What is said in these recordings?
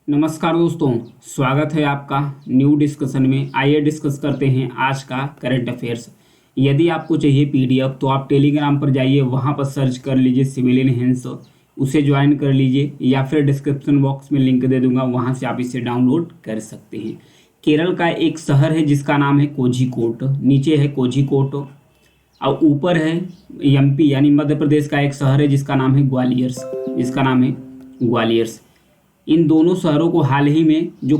नमस्कार दोस्तों, स्वागत है आपका न्यू डिस्कशन में। आइए डिस्कस करते हैं आज का करंट अफेयर्स। यदि आपको चाहिए पीडीएफ तो आप टेलीग्राम पर जाइए, वहां पर सर्च कर लीजिए सिविलियन हेल्थ, उसे ज्वाइन कर लीजिए या फिर डिस्क्रिप्शन बॉक्स में लिंक दे दूंगा, वहां से आप इसे डाउनलोड कर सकते हैं। केरल का एक शहर है जिसका नाम है कोझीकोड, नीचे है कोझीकोड और यूपर है एमपी यानी मध्य प्रदेश का एक शहर है जिसका नाम है ग्वालियर्स। इन दोनों शहरों को हाल ही में जो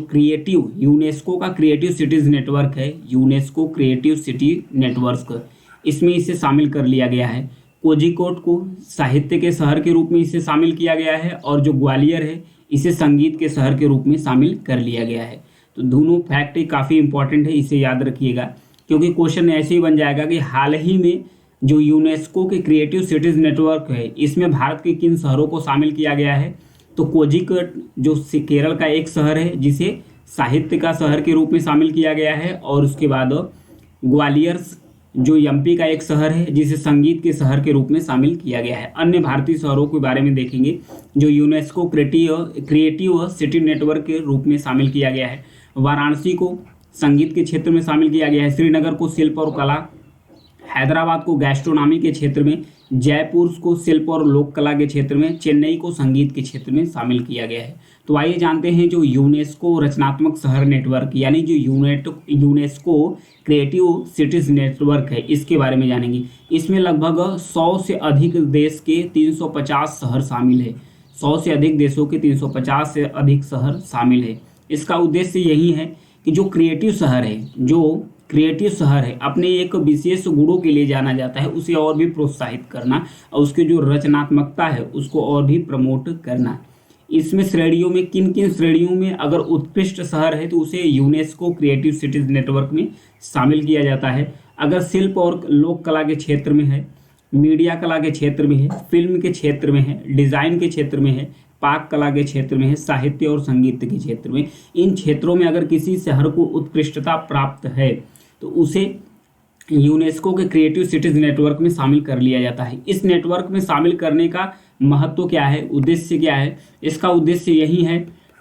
यूनेस्को का क्रिएटिव सिटीज नेटवर्क है, यूनेस्को क्रिएटिव सिटी नेटवर्क, इसमें इसे शामिल कर लिया गया है। कोझीकोड को साहित्य के शहर के रूप में इसे शामिल किया गया है और जो ग्वालियर है इसे संगीत के शहर के रूप में शामिल कर लिया गया है। तो दोनों फैक्ट काफ़ी इंपॉर्टेंट है, इसे याद रखिएगा क्योंकि क्वेश्चन ऐसे ही बन जाएगा कि हाल ही में जो यूनेस्को के क्रिएटिव सिटीज नेटवर्क है इसमें भारत के किन शहरों को शामिल किया गया है। तो कोझीकोड जो केरल का एक शहर है जिसे साहित्य का शहर के रूप में शामिल किया गया है, और उसके बाद ग्वालियर जो एमपी का एक शहर है जिसे संगीत के शहर के रूप में शामिल किया गया है। अन्य भारतीय शहरों के बारे में देखेंगे जो यूनेस्को क्रिएटिव सिटी नेटवर्क के रूप में शामिल किया गया है। वाराणसी को संगीत के क्षेत्र में शामिल किया गया है, श्रीनगर को शिल्प और कला, हैदराबाद को गैस्ट्रोनॉमी के क्षेत्र में, जयपुर को शिल्प और लोक कला के क्षेत्र में, चेन्नई को संगीत के क्षेत्र में शामिल किया गया है। तो आइए जानते हैं जो यूनेस्को रचनात्मक शहर नेटवर्क यानी जो यूनेस्को क्रिएटिव सिटीज नेटवर्क है इसके बारे में जानेंगे। इसमें लगभग 100 से अधिक देश के 350 शहर शामिल है। 100 से अधिक देशों के 350 से अधिक शहर शामिल है। इसका उद्देश्य यही है कि जो क्रिएटिव शहर है अपने एक विशेष गुणों के लिए जाना जाता है, उसे और भी प्रोत्साहित करना और उसके जो रचनात्मकता है उसको और भी प्रमोट करना। इसमें श्रेणियों में किन किन श्रेणियों में अगर उत्कृष्ट शहर है तो उसे यूनेस्को क्रिएटिव सिटीज नेटवर्क में शामिल किया जाता है। अगर शिल्प और लोक कला के क्षेत्र में है, मीडिया कला के क्षेत्र में है, फिल्म के क्षेत्र में है, डिजाइन के क्षेत्र में है, पाक कला के क्षेत्र में है, साहित्य और संगीत के क्षेत्र में, इन क्षेत्रों में अगर किसी शहर को उत्कृष्टता प्राप्त है तो उसे यूनेस्को के क्रिएटिव सिटीज नेटवर्क में शामिल कर लिया जाता है। इस नेटवर्क में शामिल करने का महत्व क्या है, उद्देश्य क्या है? इसका उद्देश्य यही है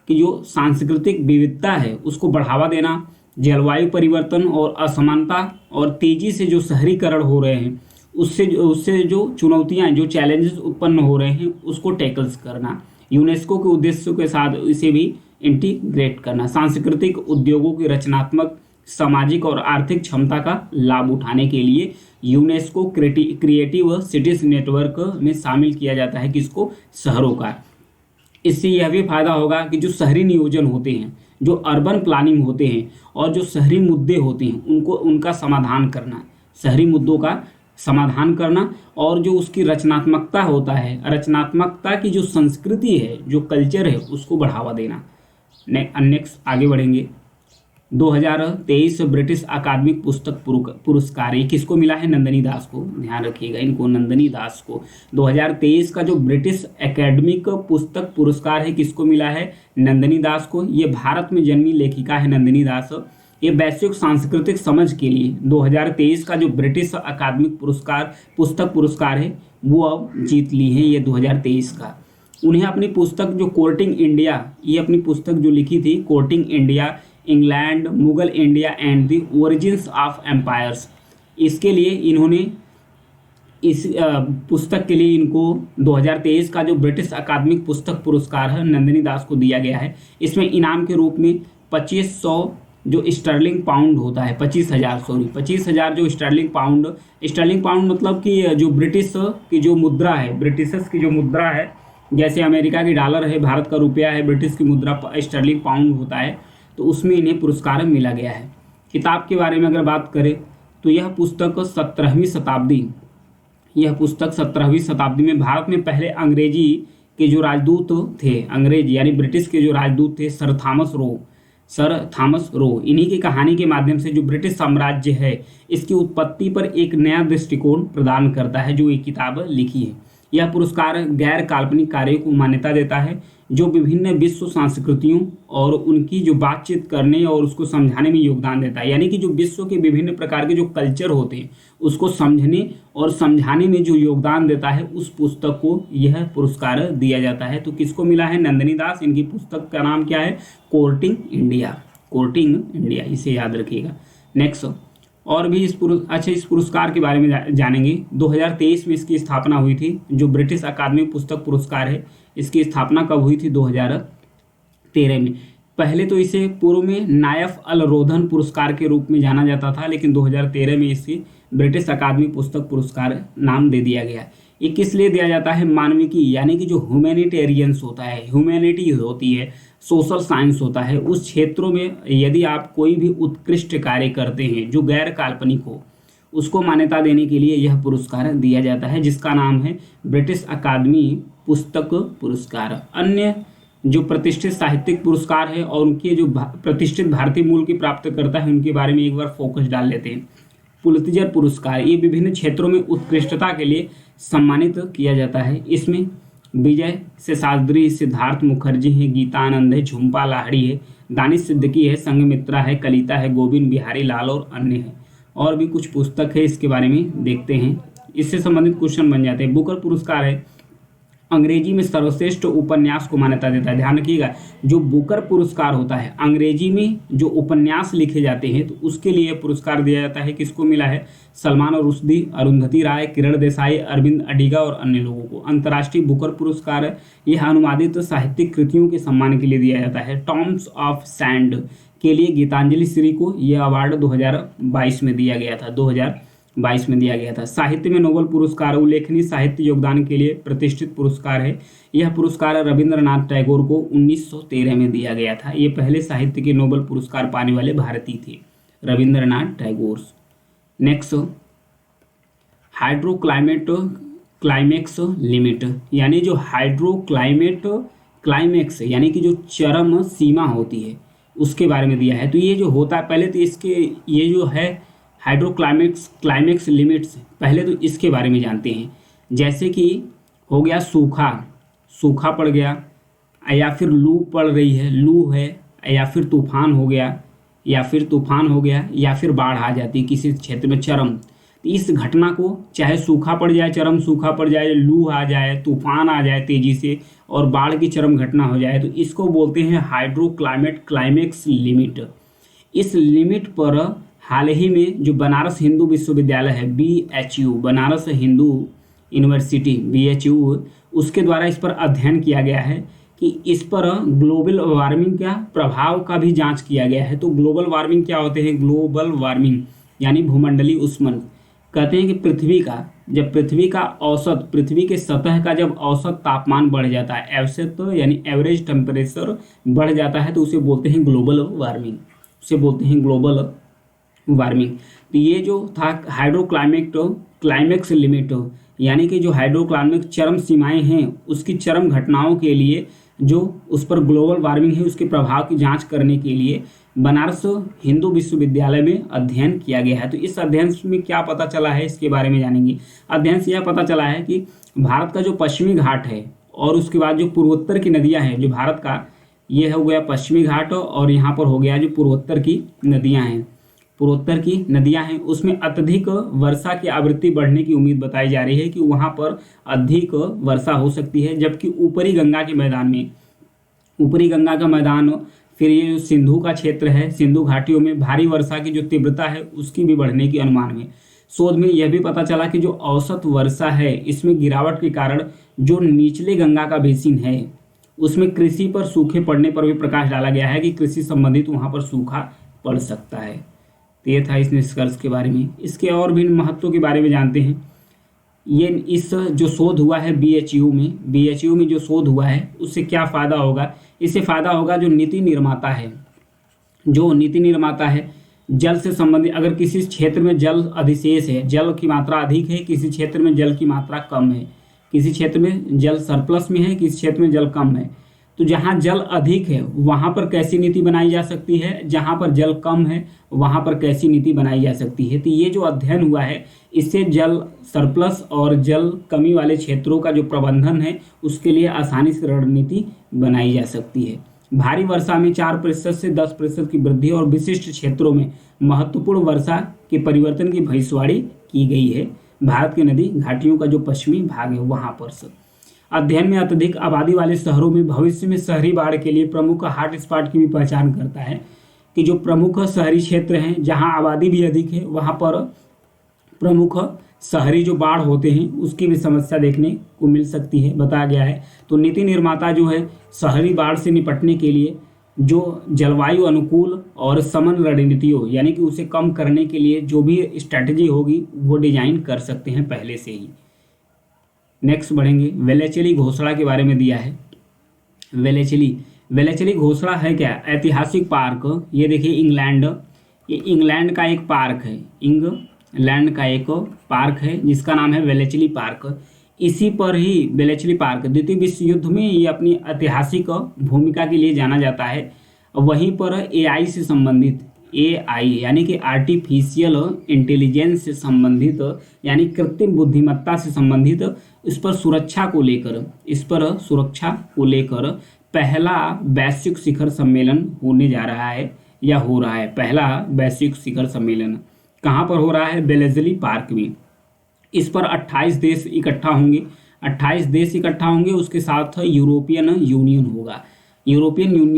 कि जो सांस्कृतिक विविधता है उसको बढ़ावा देना, जलवायु परिवर्तन और असमानता और तेजी से जो शहरीकरण हो रहे हैं उससे जो चुनौतियां, जो चैलेंजेस उत्पन्न हो रहे हैं उसको टैकल्स करना, यूनेस्को के उद्देश्यों के साथ इसे भी इंटीग्रेट करना, सांस्कृतिक उद्योगों की रचनात्मक, सामाजिक और आर्थिक क्षमता का लाभ उठाने के लिए यूनेस्को क्रिएटिव सिटीज नेटवर्क में शामिल किया जाता है किसको, शहरों का। इससे यह भी फायदा होगा कि जो शहरी नियोजन होते हैं, जो अर्बन प्लानिंग होते हैं और जो शहरी मुद्दे होते हैं उनका समाधान करना, शहरी मुद्दों का समाधान करना और जो उसकी रचनात्मकता होता है, रचनात्मकता की जो संस्कृति है, जो कल्चर है उसको बढ़ावा देना। नेक्स्ट आगे बढ़ेंगे। 2023 ब्रिटिश अकादमिक पुस्तक पुरस्कार ये किसको मिला है? नंदिनी दास को। ध्यान रखिएगा इनको, नंदिनी दास को 2023 का जो ब्रिटिश एकेडमिक पुस्तक पुरस्कार है किसको मिला है? नंदिनी दास को। ये भारत में जन्मी लेखिका है नंदिनी दास। ये वैश्विक सांस्कृतिक समझ के लिए 2023 का जो ब्रिटिश अकादमिक पुस्तक पुरस्कार है वो अब जीत ली है ये 2023 का। उन्हें अपनी पुस्तक जो कोर्टिंग इंडिया, ये अपनी पुस्तक जो लिखी थी courting India, England, Mughal India and the origins of empires, इसके लिए इन्होंने इस पुस्तक के लिए इनको 2023 का जो ब्रिटिश अकादमिक पुस्तक पुरस्कार है नंदिनी दास को दिया गया है। इसमें इनाम के रूप में 2500 जो स्टर्लिंग पाउंड होता है, 25,000 जो स्टर्लिंग पाउंड मतलब कि जो ब्रिटिश की जो मुद्रा है, ब्रिटिशर्स की जो मुद्रा है, जैसे अमेरिका की डॉलर है, भारत का रुपया है, ब्रिटिश की मुद्रा स्टर्लिंग पाउंड होता है, तो उसमें इन्हें पुरस्कार मिला गया है। किताब के बारे में अगर बात करें तो यह पुस्तक 17वीं शताब्दी में भारत में पहले अंग्रेजी के जो राजदूत थे, अंग्रेज यानी ब्रिटिश के जो राजदूत थे सर थॉमस रो, इन्हीं की कहानी के माध्यम से जो ब्रिटिश साम्राज्य है इसकी उत्पत्ति पर एक नया दृष्टिकोण प्रदान करता है जो ये किताब लिखी है। यह पुरस्कार गैर काल्पनिक कार्यों को मान्यता देता है जो विभिन्न विश्व संस्कृतियों और उनकी जो बातचीत करने और उसको समझाने में योगदान देता है। यानी कि जो विश्व के विभिन्न प्रकार के जो कल्चर होते हैं उसको समझने और समझाने में जो योगदान देता है, उस पुस्तक को यह पुरस्कार दिया जाता है। तो किसको मिला है? नंदिनी दास। इनकी पुस्तक का नाम क्या है? Courting India. कोर्टिंग इंडिया, इसे याद रखिएगा। नेक्स्ट, और भी इस पुरस्कार के बारे में जानेंगे। 2023 में इसकी स्थापना हुई थी। जो ब्रिटिश अकादमी पुस्तक पुरस्कार है, इसकी स्थापना कब हुई थी? 2013 में। पहले तो इसे पूर्व में नायफ अल रोधन पुरस्कार के रूप में जाना जाता था, लेकिन 2013 में इसे ब्रिटिश अकादमी पुस्तक पुरस्कार नाम दे दिया गया। ये किस लिए दिया जाता है? मानविकी, यानी कि जो ह्यूमैनिटेरियंस होता है, ह्यूमैनिटी होती है, सोशल साइंस होता है, उस क्षेत्रों में यदि आप कोई भी उत्कृष्ट कार्य करते हैं जो गैर काल्पनिक हो, उसको मान्यता देने के लिए यह पुरस्कार दिया जाता है, जिसका नाम है ब्रिटिश अकादमी पुस्तक पुरस्कार। अन्य जो प्रतिष्ठित साहित्यिक पुरस्कार है और उनके जो प्रतिष्ठित भारतीय मूल के प्राप्तकर्ता है, उनके बारे में एक बार फोकस डाल लेते हैं। पुलित्जर पुरस्कार, ये विभिन्न क्षेत्रों में उत्कृष्टता के लिए सम्मानित किया जाता है। इसमें विजय शेषाद्री, सिद्धार्थ मुखर्जी है, गीतानंद है, झुम्पा लाहिड़ी है, दानिश सिद्दीकी है, संघमित्रा है, कलिता है, गोविंद बिहारी लाल और अन्य है। और भी कुछ पुस्तक है, इसके बारे में देखते हैं। इससे संबंधित क्वेश्चन बन जाते हैं। बुकर पुरस्कार है, अंग्रेजी में सर्वश्रेष्ठ उपन्यास को मान्यता देता है। ध्यान रखिएगा, जो बुकर पुरस्कार होता है, अंग्रेजी में जो उपन्यास लिखे जाते हैं तो उसके लिए पुरस्कार दिया जाता है। किसको मिला है? सलमान रुश्दी, अरुंधति राय, किरण देसाई, अरविंद अडिगा और अन्य लोगों को। अंतर्राष्ट्रीय बुकर पुरस्कार है, यह अनुवादित साहित्यिक कृतियों के सम्मान के लिए दिया जाता है। टॉम्स ऑफ सैंड के लिए गीतांजलि श्री को यह अवार्ड 2022 में दिया गया था। 2022 में दिया गया था। साहित्य में नोबेल पुरस्कार उल्लेखनीय साहित्य योगदान के लिए प्रतिष्ठित पुरस्कार है। यह पुरस्कार रविंद्रनाथ टैगोर को 1913 में दिया गया था। ये पहले साहित्य के नोबेल पुरस्कार पाने वाले भारतीय थे, Rabindranath Tagore. Next, hydro climax limit, यानी जो हाइड्रो क्लाइमेक्स यानी कि जो चरम सीमा होती है, उसके बारे में दिया है। तो ये जो होता है, पहले तो इसके ये जो है हाइड्रो क्लाइमेक्स लिमिट्स, पहले तो इसके बारे में जानते हैं। जैसे कि हो गया सूखा पड़ गया, या फिर लू पड़ रही है, लू है, या फिर तूफान हो गया, या फिर बाढ़ आ जाती है किसी क्षेत्र में, चरम। इस घटना को चाहे सूखा पड़ जाए, चरम सूखा पड़ जाए, लू आ जाए, तूफान आ जाए तेजी से और बाढ़ की चरम घटना हो जाए, तो इसको बोलते हैं हाइड्रो क्लाइमेक्स लिमिट। इस लिमिट पर हाल ही में जो बनारस हिंदू विश्वविद्यालय है, BHU, Banaras Hindu university, BHU, उसके द्वारा इस पर अध्ययन किया गया है कि इस पर ग्लोबल वार्मिंग का प्रभाव का भी जांच किया गया है। तो ग्लोबल वार्मिंग क्या होते हैं? ग्लोबल वार्मिंग यानी भूमंडलीय ऊष्मन। कहते हैं कि पृथ्वी के सतह का जब औसत तापमान बढ़ जाता है, औसत यानी एवरेज टेम्परेचर बढ़ जाता है, तो उसे बोलते हैं ग्लोबल वार्मिंग। तो ये जो था हाइड्रो क्लाइमेक्स लिमिट, यानी कि जो हाइड्रो क्लाइमेक्स चरम सीमाएं हैं, उसकी चरम घटनाओं के लिए जो उस पर ग्लोबल वार्मिंग है उसके प्रभाव की जांच करने के लिए बनारस हिंदू विश्वविद्यालय में अध्ययन किया गया है। तो इस अध्ययन में क्या पता चला है, इसके बारे में जानेंगे। अध्ययन से यह पता चला है कि भारत का जो पश्चिमी घाट है और उसके बाद जो पूर्वोत्तर की नदियां हैं, जो भारत का ये हो गया पश्चिमी घाट और यहाँ पर हो गया जो पूर्वोत्तर की नदियां हैं, उसमें अत्यधिक वर्षा की आवृत्ति बढ़ने की उम्मीद बताई जा रही है कि वहाँ पर अधिक वर्षा हो सकती है। जबकि ऊपरी गंगा का मैदान, फिर ये जो सिंधु का क्षेत्र है, सिंधु घाटियों में भारी वर्षा की जो तीव्रता है उसकी भी बढ़ने की अनुमान है। शोध में यह भी पता चला कि जो औसत वर्षा है, इसमें गिरावट के कारण जो निचले गंगा का बेसिन है उसमें कृषि पर सूखे पड़ने पर भी प्रकाश डाला गया है कि कृषि संबंधित वहाँ पर सूखा पड़ सकता है। तो ये था इस निष्कर्ष के बारे में। इसके और भी महत्व के बारे में जानते हैं। ये इस जो शोध हुआ है BHU में जो शोध हुआ है उससे क्या फ़ायदा होगा? इससे फ़ायदा होगा जो नीति निर्माता है जल से संबंधित, अगर किसी क्षेत्र में जल अधिशेष है, जल की मात्रा अधिक है, किसी क्षेत्र में जल की मात्रा कम है, किसी क्षेत्र में जल सरप्लस में है, किसी क्षेत्र में जल कम है, तो जहाँ जल अधिक है वहाँ पर कैसी नीति बनाई जा सकती है, जहाँ पर जल कम है वहाँ पर कैसी नीति बनाई जा सकती है। तो ये जो अध्ययन हुआ है इससे जल सरप्लस और जल कमी वाले क्षेत्रों का जो प्रबंधन है उसके लिए आसानी से रणनीति बनाई जा सकती है। भारी वर्षा में 4% से 10% की वृद्धि और विशिष्ट क्षेत्रों में महत्वपूर्ण वर्षा के परिवर्तन की भविष्यवाणी की गई है। भारत की नदी घाटियों का जो पश्चिमी भाग है वहाँ पर से अध्ययन में अत्यधिक आबादी वाले शहरों में भविष्य में शहरी बाढ़ के लिए प्रमुख हॉट स्पॉट की भी पहचान करता है कि जो प्रमुख शहरी क्षेत्र हैं जहां आबादी भी अधिक है वहां पर प्रमुख शहरी जो बाढ़ होते हैं उसकी भी समस्या देखने को मिल सकती है, बताया गया है। तो नीति निर्माता जो है शहरी बाढ़ से निपटने के लिए जो जलवायु अनुकूल और समन रणनीतियों यानी कि उसे कम करने के लिए जो भी स्ट्रैटेजी होगी वो डिजाइन कर सकते हैं पहले से ही। नेक्स्ट बढ़ेंगे, वेलेचली घोषणा के बारे में दिया है। वेलेचली घोषणा है क्या? ऐतिहासिक पार्क, ये देखिए इंग्लैंड, ये इंग्लैंड का एक पार्क है, इंग्लैंड का एक पार्क है जिसका नाम है वेलेचली पार्क। इसी पर ही वेलेचली पार्क द्वितीय विश्व युद्ध में ये अपनी ऐतिहासिक भूमिका के लिए जाना जाता है। वहीं पर एआई से संबंधित, एआई यानी कि आर्टिफिशियल इंटेलिजेंस से संबंधित यानी कृत्रिम बुद्धिमत्ता से संबंधित इस पर सुरक्षा को लेकर पहला वैश्विक शिखर सम्मेलन होने जा रहा है या हो रहा है। पहला वैश्विक शिखर सम्मेलन कहाँ पर हो रहा है? वेलेचली पार्क में। इस पर 28 देश इकट्ठा होंगे, उसके साथ यूरोपियन यूनियन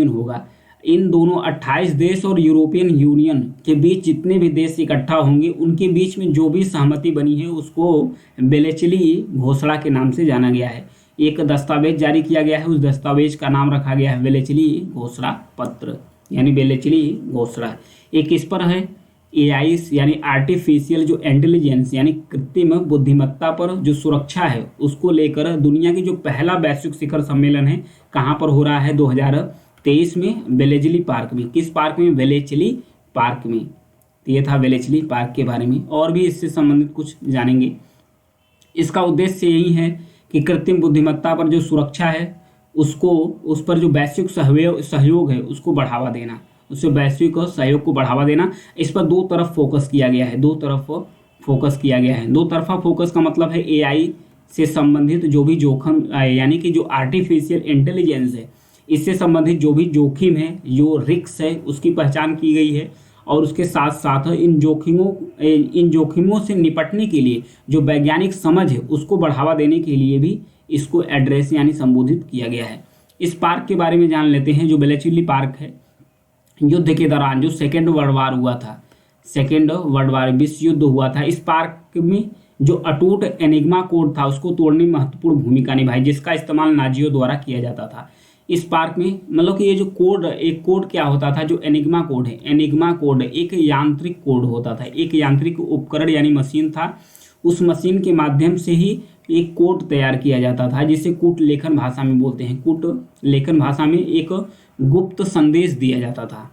होगा। इन दोनों 28 देश और यूरोपियन यूनियन के बीच जितने भी देश इकट्ठा होंगे उनके बीच में जो भी सहमति बनी है उसको वेलेचली घोषणा के नाम से जाना गया है। एक दस्तावेज जारी किया गया है, उस दस्तावेज का नाम रखा गया है वेलेचली घोषणा पत्र यानी वेलेचली घोषणा। एक इस पर है एआई यानी आर्टिफिशियल जो इंटेलिजेंस यानी कृत्रिम बुद्धिमत्ता पर जो सुरक्षा है उसको लेकर दुनिया की जो पहला वैश्विक शिखर सम्मेलन है कहाँ पर हो रहा है? 2023 में वेलेचली पार्क में। किस पार्क में? वेलेचली पार्क में। तो ये था वेलेचली पार्क के बारे में। और भी इससे संबंधित कुछ जानेंगे। इसका उद्देश्य यही है कि कृत्रिम बुद्धिमत्ता पर जो सुरक्षा है उसको, उस पर जो वैश्विक सहयोग है उसको बढ़ावा देना, उससे वैश्विक सहयोग को बढ़ावा देना। इस पर दो तरफ फोकस किया गया है। दो तरफा फोकस का मतलब है एआई से संबंधित जो भी जोखिम यानी कि जो आर्टिफिशियल इंटेलिजेंस है इससे संबंधित जो भी जोखिम है, जो रिस्क है उसकी पहचान की गई है। और उसके साथ साथ इन जोखिमों से निपटने के लिए जो वैज्ञानिक समझ है उसको बढ़ावा देने के लिए भी इसको एड्रेस यानी संबोधित किया गया है। इस पार्क के बारे में जान लेते हैं। जो वेलेचली पार्क है, युद्ध के दौरान जो सेकेंड वर्ल्ड वार विश्व युद्ध हुआ था, इस पार्क में जो अटूट एनिग्मा कोड था उसको तोड़ने में महत्वपूर्ण भूमिका निभाई, जिसका इस्तेमाल नाजियों द्वारा किया जाता था। इस पार्क में मतलब कि ये जो एक कोड क्या होता था, जो एनिग्मा कोड है, एनिग्मा कोड एक यांत्रिक कोड होता था, एक यांत्रिक उपकरण यानी मशीन था। उस मशीन के माध्यम से ही एक कोड तैयार किया जाता था जिसे कूट लेखन भाषा में बोलते हैं। कूट लेखन भाषा में एक गुप्त संदेश दिया जाता था।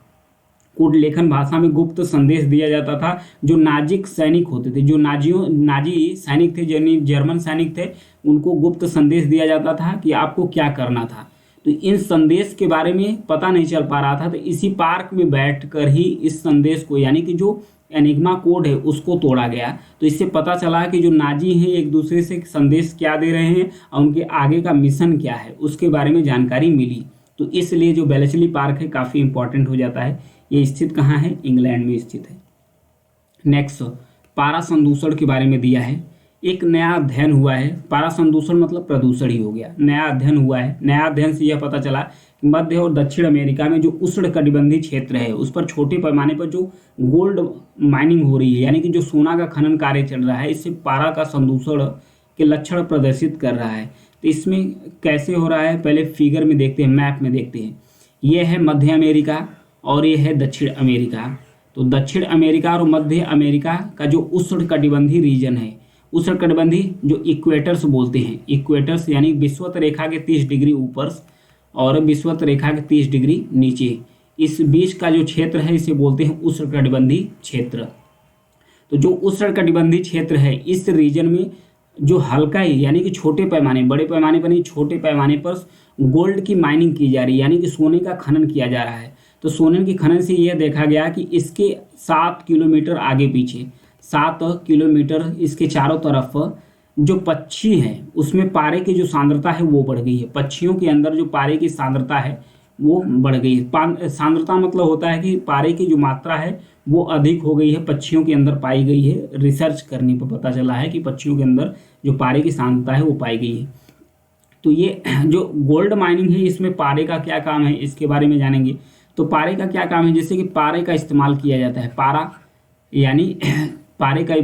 कूट लेखन भाषा में गुप्त संदेश दिया जाता था। जो नाजिक सैनिक होते थे, जो नाजी सैनिक थे, जर्मन सैनिक थे, उनको गुप्त संदेश दिया जाता था कि आपको क्या करना था। तो इन संदेश के बारे में पता नहीं चल पा रहा था, तो इसी पार्क में बैठकर ही इस संदेश को यानी कि जो एनिग्मा कोड है उसको तोड़ा गया। तो इससे पता चला कि जो नाजी हैं एक दूसरे से संदेश क्या दे रहे हैं और उनके आगे का मिशन क्या है उसके बारे में जानकारी मिली। तो इसलिए जो वेलेचली पार्क है काफ़ी इंपॉर्टेंट हो जाता है। ये स्थित कहाँ है? इंग्लैंड में स्थित है। नेक्स्ट, पारा संदूषण के बारे में दिया है। एक नया अध्ययन हुआ है, पारा संदूषण मतलब प्रदूषण ही हो गया। नया अध्ययन हुआ है। नया अध्ययन से यह पता चला कि मध्य और दक्षिण अमेरिका में जो उष्णकटिबंधीय क्षेत्र है उस पर छोटे पैमाने पर जो गोल्ड माइनिंग हो रही है यानी कि जो सोना का खनन कार्य चल रहा है, इससे पारा का संदूषण के लक्षण प्रदर्शित कर रहा है। तो इसमें कैसे हो रहा है पहले फिगर में देखते हैं, मैप में देखते हैं। ये है मध्य अमेरिका और ये है दक्षिण अमेरिका। तो दक्षिण अमेरिका और मध्य अमेरिका का जो उष्णकटिबंधीय रीजन है, उष्णकटिबंधीय जो इक्वेटर्स बोलते हैं, इक्वेटर्स यानी विषुवत रेखा के 30 डिग्री ऊपर और विषुवत रेखा के 30 डिग्री नीचे, इस बीच का जो क्षेत्र है इसे बोलते हैं उष्णकटिबंधीय क्षेत्र। तो जो उष्णकटिबंधीय क्षेत्र है इस रीजन में जो हल्का ही यानी कि छोटे पैमाने, बड़े पैमाने पर नहीं, छोटे पैमाने पर गोल्ड की माइनिंग की जा रही है, यानी कि सोने का खनन किया जा रहा है। तो सोने के खनन से यह देखा गया कि इसके 7 किलोमीटर आगे पीछे, 7 किलोमीटर इसके चारों तरफ जो पक्षी हैं उसमें पारे की जो सांद्रता है वो बढ़ गई है। पक्षियों के अंदर जो पारे की सांद्रता है वो बढ़ गई है। सांद्रता मतलब होता है कि पारे की जो मात्रा है वो अधिक हो गई है, पक्षियों के अंदर पाई गई है। रिसर्च करने पर पता चला है कि पक्षियों के अंदर जो पारे की सांद्रता है वो पाई गई है। तो ये जो गोल्ड माइनिंग है इसमें पारे का क्या काम है इसके बारे में जानेंगे। तो पारे का क्या काम है, जैसे कि पारे का इस्तेमाल किया जाता है, पारा यानी पारे का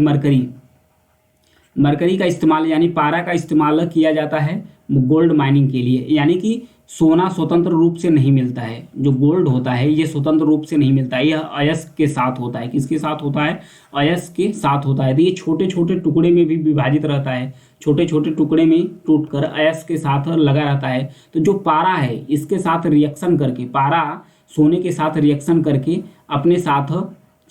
मरकरी का इस्तेमाल यानी पारा का इस्तेमाल किया जाता है गोल्ड माइनिंग के लिए। यानी कि सोना स्वतंत्र रूप से नहीं मिलता है, जो गोल्ड होता है ये स्वतंत्र रूप से नहीं मिलता है, यह अयस्क के साथ होता है। किसके साथ होता है? अयस्क के साथ होता है। तो ये छोटे छोटे टुकड़े में भी विभाजित रहता है, छोटे छोटे टुकड़े में टूटकर अयस्क के साथ लगा रहता है। तो जो पारा है इसके साथ रिएक्शन करके, पारा सोने के साथ रिएक्शन करके अपने साथ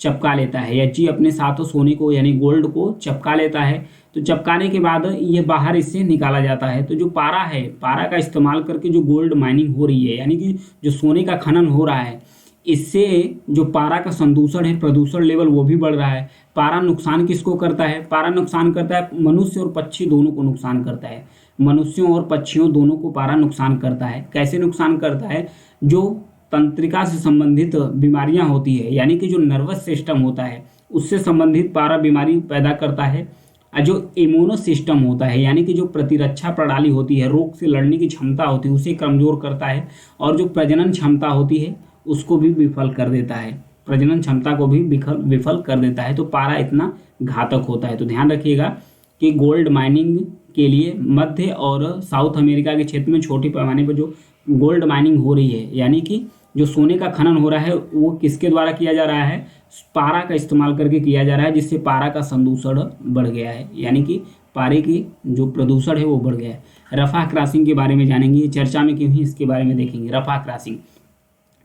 चपका लेता है, या अपने साथ सोने को यानी गोल्ड को चपका लेता है। तो चपकाने के बाद ये बाहर इससे निकाला जाता है। तो जो पारा है, पारा का इस्तेमाल करके जो गोल्ड माइनिंग हो रही है, यानी कि जो सोने का खनन हो रहा है, इससे जो पारा का संदूषण है, प्रदूषण लेवल वो भी बढ़ रहा है। पारा नुकसान किसको करता है? पारा नुकसान करता है मनुष्य और पक्षी दोनों को नुकसान करता है। मनुष्यों और पक्षियों दोनों को पारा नुकसान करता है। कैसे नुकसान करता है? जो तंत्रिका से संबंधित बीमारियां होती है, यानी कि जो नर्वस सिस्टम होता है उससे संबंधित पारा बीमारी पैदा करता है। और जो इम्यूनो सिस्टम होता है, यानी कि जो प्रतिरक्षा प्रणाली होती है, रोग से लड़ने की क्षमता होती है, उसे कमजोर करता है। और जो प्रजनन क्षमता होती है उसको भी विफल कर देता है, प्रजनन क्षमता को भी विफल कर देता है। तो पारा इतना घातक होता है। तो ध्यान रखिएगा कि गोल्ड माइनिंग के लिए मध्य और साउथ अमेरिका के क्षेत्र में छोटे पैमाने पर जो गोल्ड माइनिंग हो रही है, यानी कि जो सोने का खनन हो रहा है वो किसके द्वारा किया जा रहा है? पारा का इस्तेमाल करके किया जा रहा है, जिससे पारा का संदूषण बढ़ गया है, यानी कि पारे की जो प्रदूषण है वो बढ़ गया है। रफा क्रॉसिंग के बारे में जानेंगे, चर्चा में क्यों ही इसके बारे में देखेंगे। रफा क्रॉसिंग,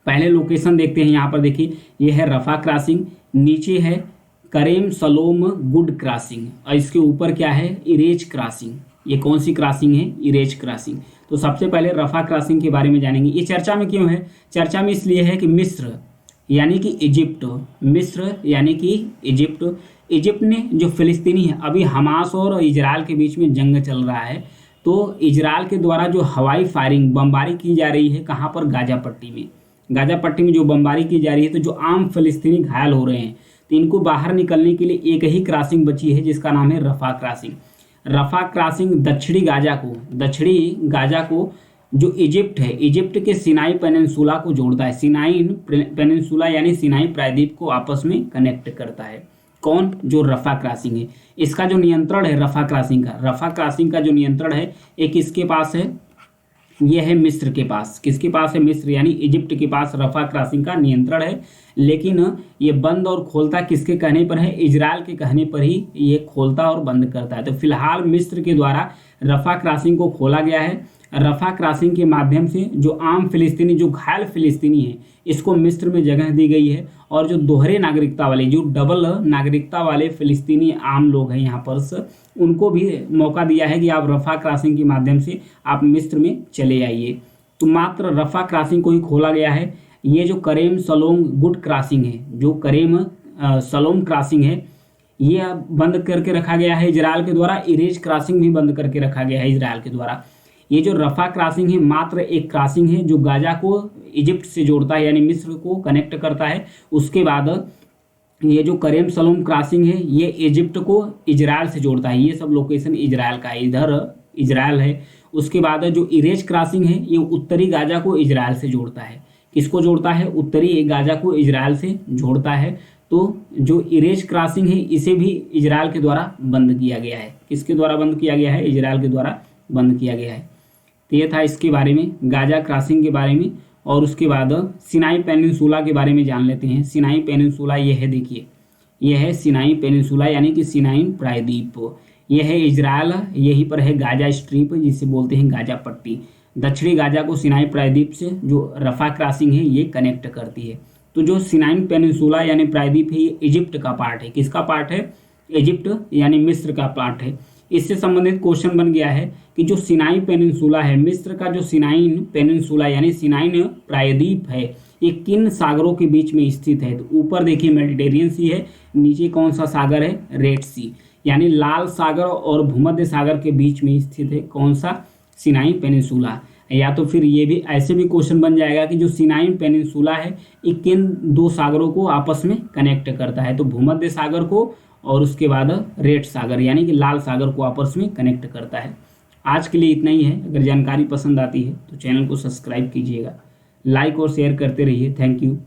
पहले लोकेशन देखते हैं। यहाँ पर देखिए, ये है रफा क्रॉसिंग, नीचे है करेम सलोम गुड क्रॉसिंग, और इसके ऊपर क्या है? Erase crossing. ये कौन सी क्रॉसिंग है? Erase crossing. तो सबसे पहले रफा क्रॉसिंग के बारे में जानेंगे। ये चर्चा में क्यों है? चर्चा में इसलिए है कि मिस्र यानी कि इजिप्ट, मिस्र यानी कि इजिप्ट ने जो फिलिस्तीनी है, अभी हमास और इजराइल के बीच में जंग चल रहा है। तो इजराइल के द्वारा जो हवाई फायरिंग, बमबारी की जा रही है, कहाँ पर? गाजा पट्टी में। गाजा पट्टी में जो बमबारी की जा रही है, तो जो आम फिलिस्तीनी घायल हो रहे हैं, तो इनको बाहर निकलने के लिए एक ही क्रॉसिंग बची है जिसका नाम है रफा क्रॉसिंग। रफा क्रॉसिंग दक्षिणी गाजा को जो इजिप्ट है, इजिप्ट के सिनाई पेनिनसुला को जोड़ता है। सिनाई पेनिनसुला यानी सिनाई प्रायद्वीप को आपस में कनेक्ट करता है। कौन? जो रफा क्रॉसिंग है। इसका जो नियंत्रण है रफा क्रॉसिंग का जो नियंत्रण है एक इसके पास है, यह है मिस्र के पास। किसके पास है? मिस्र यानी इजिप्ट के पास रफा क्रॉसिंग का नियंत्रण है। लेकिन ये बंद और खोलता किसके कहने पर है? इजराइल के कहने पर ही ये खोलता और बंद करता है। तो फिलहाल मिस्र के द्वारा रफा क्रॉसिंग को खोला गया है। रफा क्रॉसिंग के माध्यम से जो आम फिलिस्तीनी, जो घायल फिलिस्तीनी है, इसको मिस्र में जगह दी गई है। और जो दोहरे नागरिकता वाले, जो डबल नागरिकता वाले फिलिस्तीनी आम लोग हैं यहाँ पर, उनको भी मौका दिया है कि आप रफा क्रॉसिंग के माध्यम से आप मिस्र में चले आइए। तो मात्र रफा क्रॉसिंग को ही खोला गया है। ये जो करेम सलोम गुड क्रॉसिंग है, जो करेम सलोम क्रॉसिंग है, ये बंद करके रखा गया है इजराइल के द्वारा। इरेज क्रॉसिंग भी बंद करके रखा गया है इजराइल के द्वारा। ये जो रफा क्रॉसिंग है मात्र एक क्रॉसिंग है जो गाजा को इजिप्ट से जोड़ता है, यानी मिस्र को कनेक्ट करता है। उसके बाद ये जो करेम सलोम क्रॉसिंग है ये इजिप्ट को इजराइल से जोड़ता है। ये सब लोकेशन इजराइल का है, इधर इजराइल है। उसके बाद जो इरेज क्रॉसिंग है ये उत्तरी गाजा को इजराइल से जोड़ता है। किसको जोड़ता है? उत्तरी गाजा को इजराइल से जोड़ता है। तो जो इरेज क्रॉसिंग है इसे भी इजराइल के द्वारा बंद किया गया है। किसके द्वारा बंद किया गया है? इजराइल के द्वारा बंद किया गया है। तो ये था इसके बारे में, गाजा क्रॉसिंग के बारे में। और उसके बाद सिनाई पेनिनसुला के बारे में जान लेते हैं। सिनाई पेनिनसुला ये है, देखिए ये है सिनाई पेनिनसुला यानी कि सिनाई प्रायद्वीप। ये है इजराइल, यहीं पर है गाजा स्ट्रिप जिसे बोलते हैं गाजा पट्टी। दक्षिणी गाजा को सिनाई प्रायद्वीप से जो रफा क्रॉसिंग है ये कनेक्ट करती है। तो जो सिनाई पेनिनसुला यानी प्रायद्वीप है ये इजिप्ट का पार्ट है। किसका पार्ट है? इजिप्ट यानी मिस्र का पार्ट है। इससे संबंधित क्वेश्चन बन गया है कि जो सिनाई पेनिनसुला है, मिस्र का जो सिनाइन पेनिनसुला यानी सिनाइन प्रायद्वीप है, ये किन सागरों के बीच में स्थित है? तो ऊपर देखिए मेडिटेरियन सी है, नीचे कौन सा सागर है? रेड सी, यानी लाल सागर और भूमध्य सागर के बीच में स्थित है कौन सा? सिनाई पेनिनसुला। या तो फिर ये भी ऐसे भी क्वेश्चन बन जाएगा कि जो सिनाई पेनिनसुला है ये किन दो सागरों को आपस में कनेक्ट करता है? तो भूमध्य सागर को और उसके बाद रेड सागर यानी कि लाल सागर को आपस में कनेक्ट करता है। आज के लिए इतना ही है। अगर जानकारी पसंद आती है तो चैनल को सब्सक्राइब कीजिएगा, लाइक और शेयर करते रहिए। Thank you.